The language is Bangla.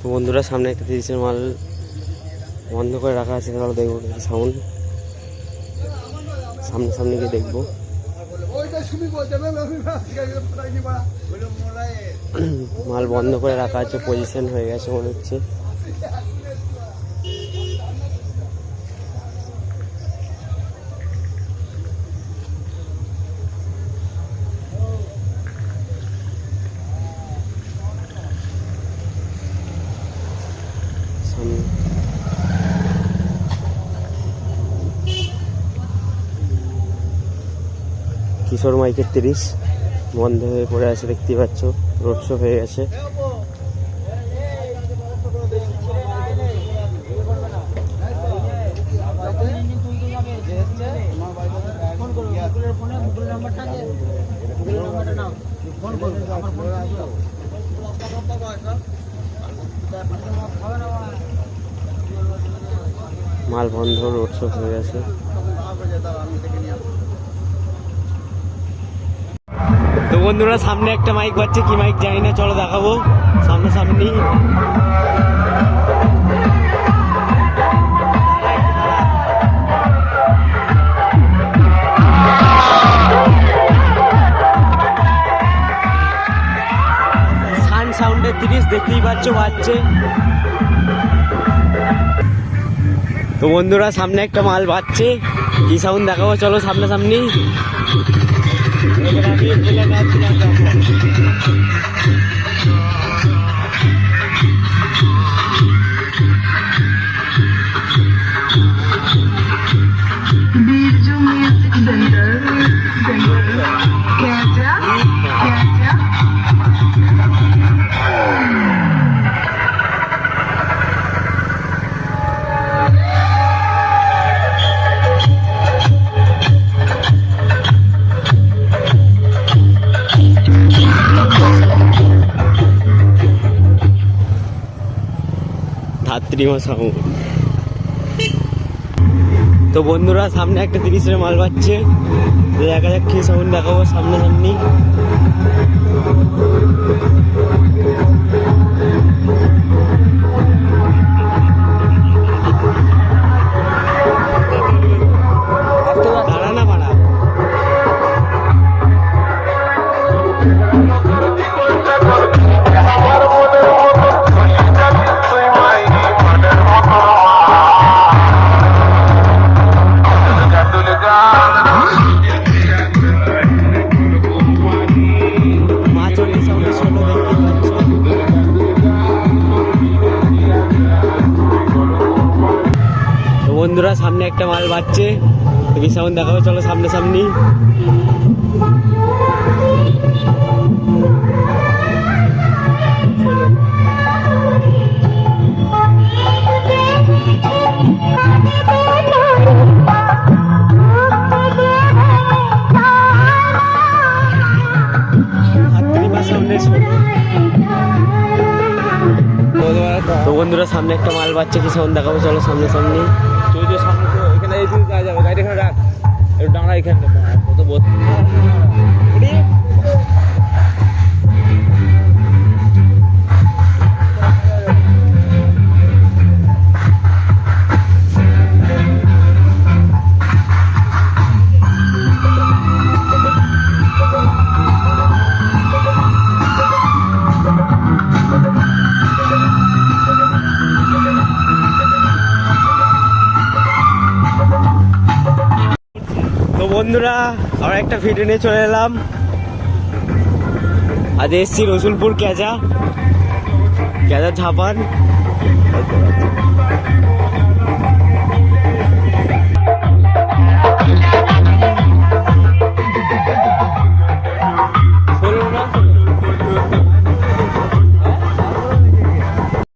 তো বন্ধুরা সামনে একটা 30-এর মাল বন্ধ করে রাখা আছে, তাহলে দেখবো সাউন্ড সামনে সামনে গিয়ে দেখবো। মাল বন্ধ করে রাখা আছে, পজিশন হয়ে গেছে মনে হচ্ছে। কিশোর মাইকের 30 বন্ধ হয়ে পড়ে আছে, দেখতে পাচ্ছ রোড শো হয়ে গেছে। মাল বন্ধ, রোড শো হয়ে গেছে। তো বন্ধুরা সামনে একটা মাইক বাজছে, কি মাইক জানি না, চলো দেখাবো সামনাসামনি। সান সাউন্ডের 30 দেখতেই পাচ্ছ বাজছে। তো বন্ধুরা সামনে একটা মাল বাজছে, কি সাউন্ড দেখাবো, চলো সামনাসামনি। তো বন্ধুরা সামনে একটা 30-এর মাল পাচ্ছে, দেখা যাক কি সাউন্ড দেখাবো সামনাসামনি। দাঁড়া না বাড়া। বন্ধুরা সামনে একটা মাল বাজছে, কি সাউন্ড দেখাবো, চলো সামনাসামনি। তো বন্ধুরা সামনে একটা মাল বাজছে, কি সাউন্ড দেখাবো, চলো সামনাসামনি। সামনে তো এখানে এই দিকে যাবে, গাড়ি এখানে রাখ, একটু ডাঙা এখানে কত বোধ। তো বন্ধুরা আমরা একটা ভিডিও নিয়ে চলে এলাম, আজ এসছি রসুলপুর ক্যাজা ঝাপান।